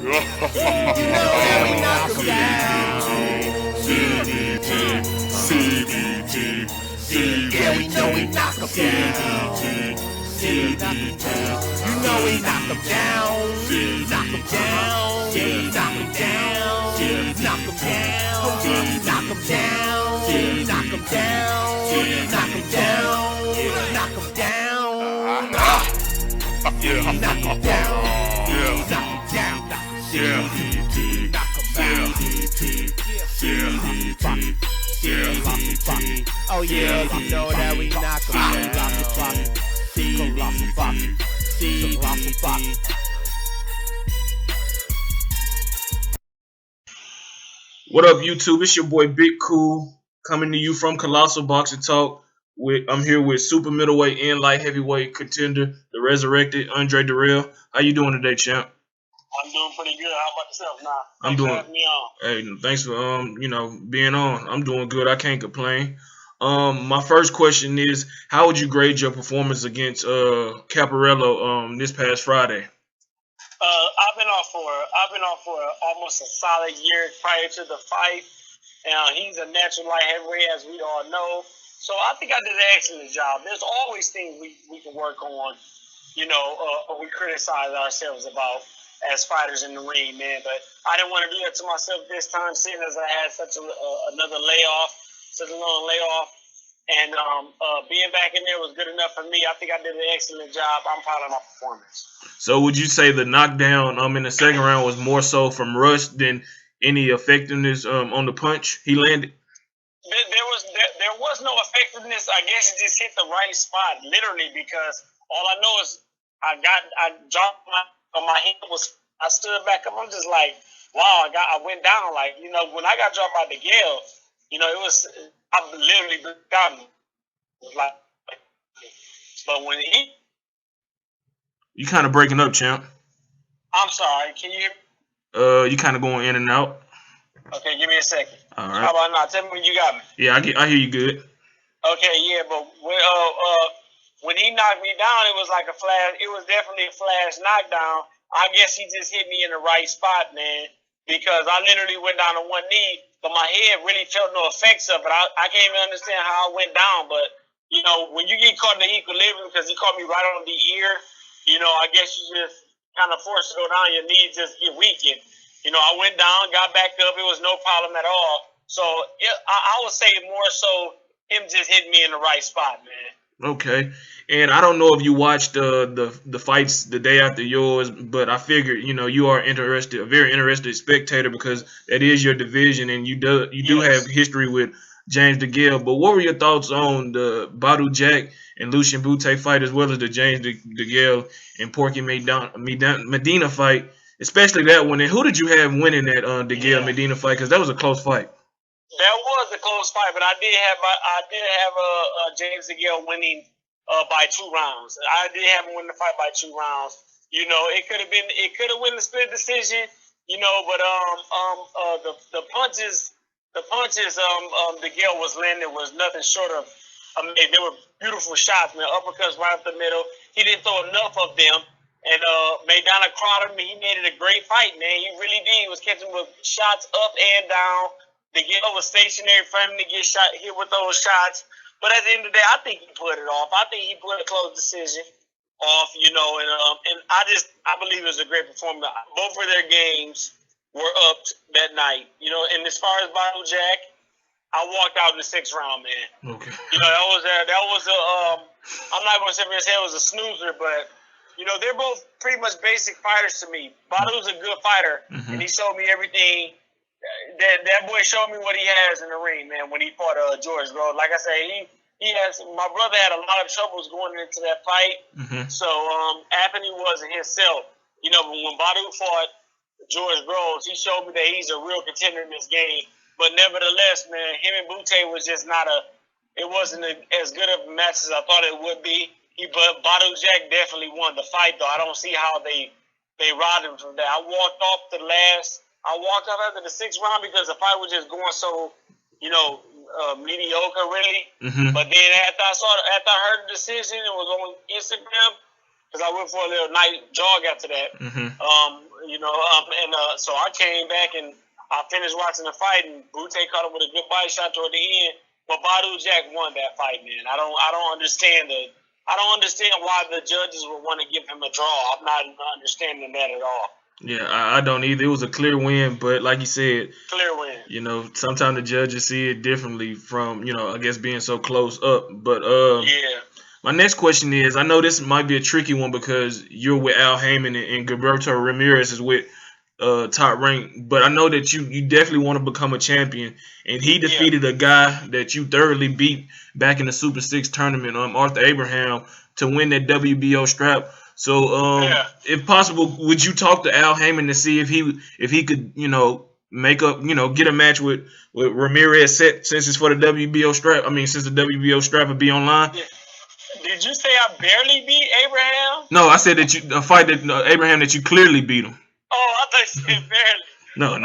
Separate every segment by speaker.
Speaker 1: You know that we knock 'em down. CBT, CBT, CBT. Yeah, we know we knock 'em down. CBT, you know we knock 'em down. Knock 'em down. Knock 'em down. Knock 'em down. Knock 'em down. Knock 'em down. Knock 'em down. Knock 'em down. Yeah, knock 'em down. Yeah, knock 'em down. Yeah, knock 'em down. Oh yeah, you know that we knock 'em down.
Speaker 2: What up, YouTube? It's your boy Big Cool coming to you from Colossal Boxing Talk. I'm here with super middleweight and light heavyweight contender, the resurrected Andre Dirrell. How you doing today, champ?
Speaker 3: I'm doing pretty good. How about yourself, now?
Speaker 2: Thanks
Speaker 3: for having me on.
Speaker 2: Hey, thanks for being on. I'm doing good. I can't complain. My first question is, how would you grade your performance against Caparello this past Friday?
Speaker 3: I've been off for almost a solid year prior to the fight. He's a natural light heavyweight, as we all know. So I think I did an excellent job. There's always things we can work on, or we criticize ourselves about as fighters in the ring, man. But I didn't want to do that to myself this time, seeing as I had such another layoff, such a long layoff. And being back in there was good enough for me. I think I did an excellent job. I'm proud of my performance.
Speaker 2: So would you say the knockdown in the second round was more so from Rush than any effectiveness on the punch he landed?
Speaker 3: There was no effectiveness. I guess it just hit the right spot, literally, because all I know is I dropped my hand I stood back up. I'm just like, wow, I went down. Like, when I got dropped by Degale, I literally got him. Like, but when
Speaker 2: you kind of breaking up, champ.
Speaker 3: I'm sorry. Can you hear me?
Speaker 2: You kind of going in and out.
Speaker 3: Okay, give me a second.
Speaker 2: All right.
Speaker 3: How about now? Tell me when you got me.
Speaker 2: Yeah, I hear you good.
Speaker 3: Okay, yeah, but when he knocked me down, it was like a flash. It was definitely a flash knockdown. I guess he just hit me in the right spot, man, because I literally went down on one knee, but my head really felt no effects of it. I can't even understand how I went down, but, when you get caught in the equilibrium, because he caught me right on the ear, I guess you just kind of forced to go down, your knees just get weakened. I went down, got back up. It was no problem at all. So I would say more so him just hitting me in the right spot, man.
Speaker 2: Okay. And I don't know if you watched the fights the day after yours, but I figured, you are a very interested spectator because that is your division and you do have history with James Degale. But what were your thoughts on the Badu Jack and Lucian Bute fight, as well as the James Degale and Porky Medina fight, especially that one? And who did you have winning that Degale Medina fight? Because that was a close fight.
Speaker 3: That was a close fight, but I did have James Degale winning by 2 rounds. I did have him win the fight by 2 rounds. It could have won the split decision. But the punches Degale was landing was nothing short of. They were beautiful shots, man. Uppercuts right up the middle. He didn't throw enough of them, and Maidana crowded him. He made it a great fight, man. He really did. He was catching with shots up and down. Degale was stationary for him to get hit with those shots. But at the end of the day, I think he put it off. I think he put a close decision off, and I believe it was a great performance. Both of their games were up that night, and as far as Badu Jack, I walked out in the 6th round, man.
Speaker 2: Okay.
Speaker 3: That was I'm not going to sit here and say it was a snoozer, but, they're both pretty much basic fighters to me. Badu's a good fighter, and he showed me everything. That boy showed me what he has in the ring, man, when he fought George Groves. Like I say, my brother had a lot of troubles going into that fight. So Anthony wasn't himself. But when Badu fought George Groves, he showed me that he's a real contender in this game. But nevertheless, man, him and Bute was just it wasn't as good of a match as I thought it would be. But Badu Jack definitely won the fight, though. I don't see how they robbed him from that. I walked off after the 6th round because the fight was just going so, mediocre, really. But then after I heard the decision, it was on Instagram, because I went for a little night jog after that. So I came back and I finished watching the fight, and Butte caught him with a good body shot toward the end. But Badu Jack won that fight, man. I don't understand why the judges would want to give him a draw. I'm not understanding that at all.
Speaker 2: Yeah, I don't either. It was a clear win, but like you said,
Speaker 3: clear win.
Speaker 2: You know, sometimes the judges see it differently from, I guess being so close up. But
Speaker 3: yeah.
Speaker 2: My next question is, I know this might be a tricky one because you're with Al Heyman and Gilberto Ramirez is with Top Rank, but I know that you definitely want to become a champion, and he defeated a guy that you thoroughly beat back in the Super 6 tournament, Arthur Abraham, to win that WBO strap. So, if possible, would you talk to Al Heyman to see if he could, make up, get a match with Ramirez since it's for the WBO strap? I mean, since the WBO strap would be online.
Speaker 3: Yeah. Did you say I barely beat Abraham?
Speaker 2: No, I said that a fight that Abraham that you clearly beat him.
Speaker 3: Oh, I thought you said barely.
Speaker 2: No.
Speaker 3: I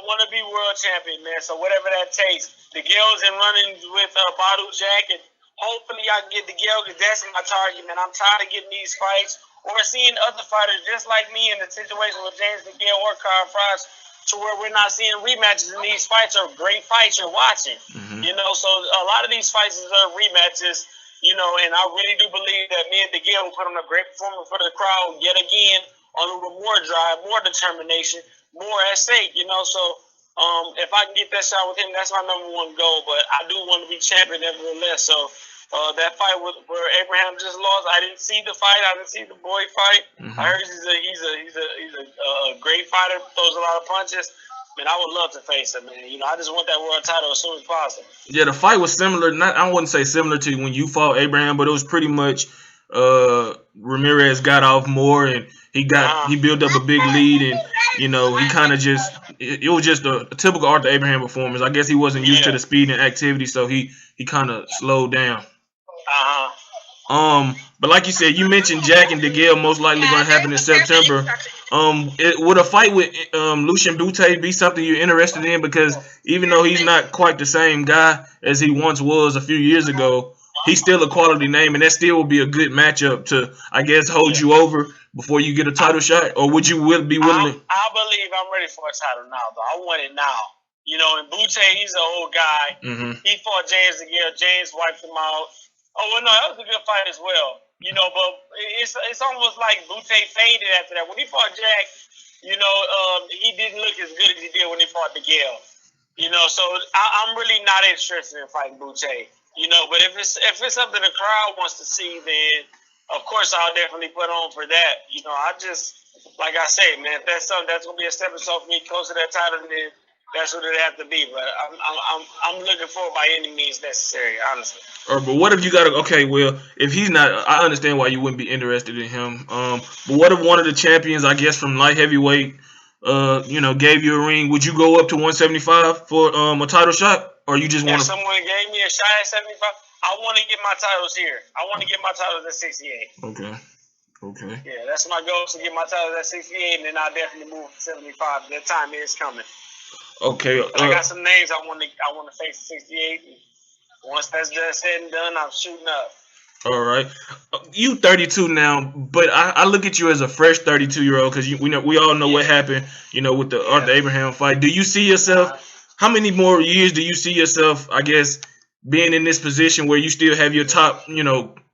Speaker 3: want to be world champion, man. So whatever that takes. The Gale's in running with Badu Jack, and hopefully I can get the Gale because that's my target, man. I'm tired of getting these fights or seeing other fighters just like me in the situation with James Degale or Kyle Frost, to where we're not seeing rematches, and these fights are great fights you're watching.
Speaker 2: Mm-hmm.
Speaker 3: So a lot of these fights are rematches, and I really do believe that me and Degale will put on a great performance for the crowd yet again, on a little more drive, more determination, more at stake, So if I can get that shot with him, that's my number one goal. But I do want to be champion nevertheless. So that fight where Abraham just lost, I didn't see the fight. I didn't see the boy fight.
Speaker 2: Mm-hmm.
Speaker 3: I heard he's a great fighter, throws a lot of punches. Man, I would love to face him, man. I just want that world title as soon as possible.
Speaker 2: Yeah, the fight was similar. I wouldn't say similar to when you fought Abraham, but it was pretty much Ramirez got off more, and he built up a big lead, and he kind of just it was just a typical Arthur Abraham performance. I guess he wasn't used to the speed and activity, so he kind of slowed down. But like you said, you mentioned Jack and Degale most likely going to happen in September. Would a fight with Lucian Butte be something you're interested in? Because even though he's not quite the same guy as he once was a few years ago, he's still a quality name, and that still would be a good matchup to, I guess, hold you over before you get a title shot. Or would you be willing to?
Speaker 3: I believe I'm ready for a title now, though. I want it now. And Butte, he's an old guy.
Speaker 2: Mm-hmm.
Speaker 3: He fought James Degale. James wiped him out. Oh, well, no, that was a good fight as well. But it's almost like Butte faded after that. When he fought Jack, he didn't look as good as he did when he fought Degale. So I'm really not interested in fighting Butte. But if it's something the crowd wants to see, then of course I'll definitely put on for that. I just, like I say, man, if that's something that's gonna be a stepping stone for me close to that title, then that's what it have to be. But I'm looking forward by any means necessary, honestly.
Speaker 2: But what if you got if he's not, I understand why you wouldn't be interested in him. But what if one of the champions, I guess from light heavyweight, gave you a ring? Would you go up to 175 for a title shot, or you just want to?
Speaker 3: If someone gave me a shot at 75, I want to get my titles here. I want to get my titles at 68.
Speaker 2: Okay.
Speaker 3: Yeah, that's my goal, to get my titles at 68, and then I'll definitely move to 75. That time is coming.
Speaker 2: Okay.
Speaker 3: I got some names I want to face at 68. And once that's said and done, I'm shooting up.
Speaker 2: All right. You 32 now, but I look at you as a fresh 32-year-old because we all know what happened, with the Arthur Abraham fight. Do you see yourself? How many more years do you see yourself, I guess, being in this position where you still have your top,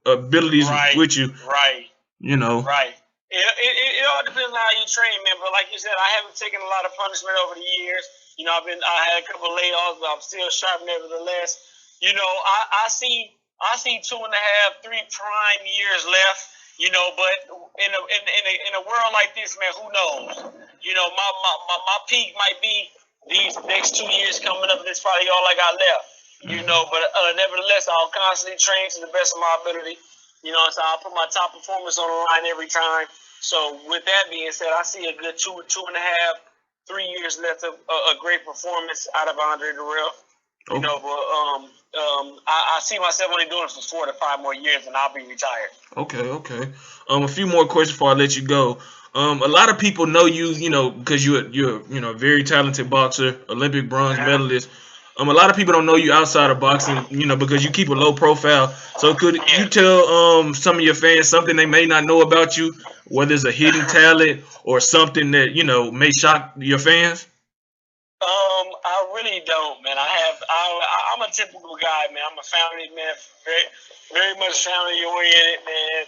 Speaker 2: abilities with you?
Speaker 3: Right.
Speaker 2: Right.
Speaker 3: It all depends on how you train, man. But like you said, I haven't taken a lot of punishment over the years. I had a couple of layoffs, but I'm still sharp nevertheless. I see 2.5, 3 prime years left. But in a world like this, man, who knows? My peak might be these next 2 years coming up. That's probably all I got left. But nevertheless, I'll constantly train to the best of my ability. So I'll put my top performance on the line every time. So with that being said, I see a good 2.5, 3 years left of a great performance out of Andre Dirrell. I see myself only doing it for 4 to 5 more years, and I'll be retired.
Speaker 2: Okay. A few more questions before I let you go. A lot of people know you, because you're a very talented boxer, Olympic bronze medalist. A lot of people don't know you outside of boxing, you know, because you keep a low profile. So could you tell some of your fans something they may not know about you, whether it's a hidden talent or something that, you know, may shock your fans?
Speaker 3: I really don't, man. I'm a typical guy, man. I'm a family man, very much family oriented, man.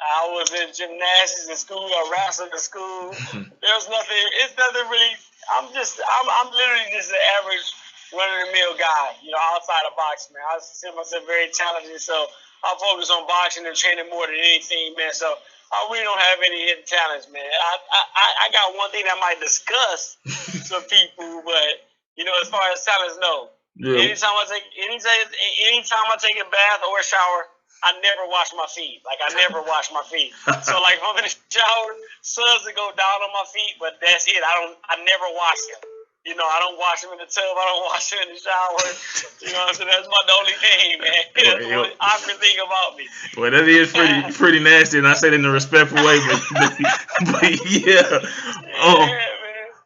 Speaker 3: I was in gymnastics in school. I wrestled in school. There's nothing. It's nothing really. I'm literally just an average run-of-the-mill guy, you know, outside of boxing, man. I consider myself very talented, so I focus on boxing and training more than anything, man. So I really don't have any hidden talents, man. I got one thing that I might discuss some people, but you know, as far as talents, no. Yeah. Anytime I take a bath or a shower, I never wash my feet. Like, I never wash my feet. So, like, if I'm in the shower, suds will go down on my feet, but that's it. I never wash them. You know, I don't wash them in the tub. I don't wash them in the shower. You know what I'm saying? That's the only thing, man. That's the only awkward thing about me.
Speaker 2: Well, that is pretty nasty, and I say it in a respectful way, but yeah.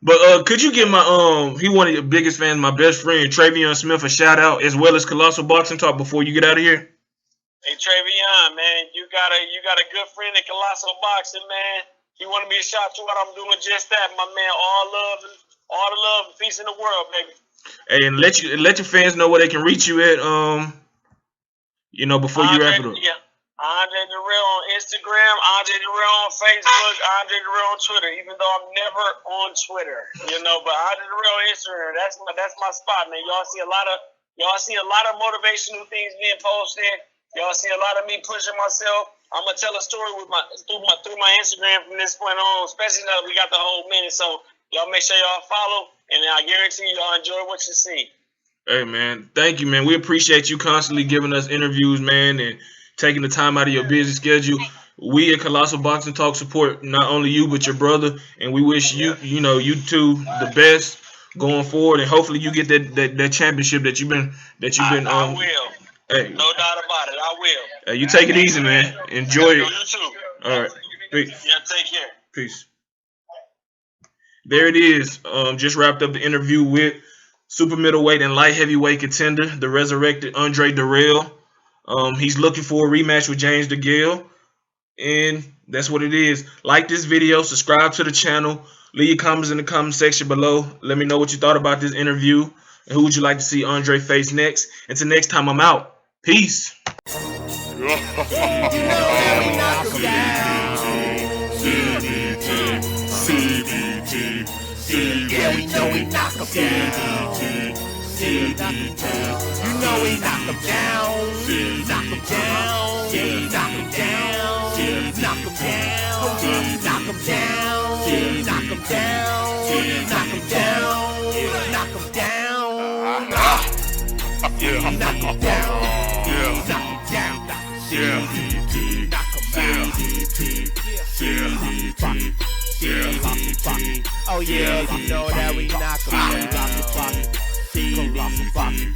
Speaker 2: But could you give my he one of your biggest fans, my best friend, Travion Smith, a shout out, as well as Colossal Boxing Talk before you get out of here?
Speaker 3: Hey, Travion, man, you got a good friend in Colossal Boxing, man. He wanted me to shout you out. I'm doing just that, my man. All the love and peace in the world, baby.
Speaker 2: Hey, and let your fans know where they can reach you at. You know, before you wrap it up.
Speaker 3: Yeah, Andre Dirrell on Instagram, Andre Dirrell on Facebook, Andre Dirrell on Twitter. Even though I'm never on Twitter, you know, but Andre Dirrell on Instagram. That's my spot, man. Y'all see a lot of motivational things being posted. Y'all see a lot of me pushing myself. I'm gonna tell a story through my Instagram from this point on, especially now that we got the whole minute. So y'all make sure y'all follow, and I guarantee y'all enjoy what you see.
Speaker 2: Hey, man, thank you, man. We appreciate you constantly giving us interviews, man, and taking the time out of your busy schedule. We at Colossal Boxing Talk support not only you but your brother, and we wish you two the best going forward, and hopefully you get that championship that you've been.
Speaker 3: I will.
Speaker 2: Hey,
Speaker 3: no doubt about it. I will.
Speaker 2: Hey, you take it easy, man. Enjoy it.
Speaker 3: You too.
Speaker 2: All right. Peace.
Speaker 3: Yeah, take care.
Speaker 2: Peace. There it is. Just wrapped up the interview with super middleweight and light heavyweight contender, the resurrected Andre Dirrell. He's looking for a rematch with James Degale, and that's what it is. Like this video, subscribe to the channel, leave your comments in the comment section below. Let me know what you thought about this interview, and who would you like to see Andre face next. Until next time, I'm out. Peace.
Speaker 1: Yeah, we know we knock him down. You know we knock him down. Knock him down. Knock him down. Knock him down. Knock him down. Knock him down. Knock him down. Knock him down. Yeah, knock him down. Yeah, knock him down. Yeah, oh yeah, you know that we knock 'em down. Colossal Boxing.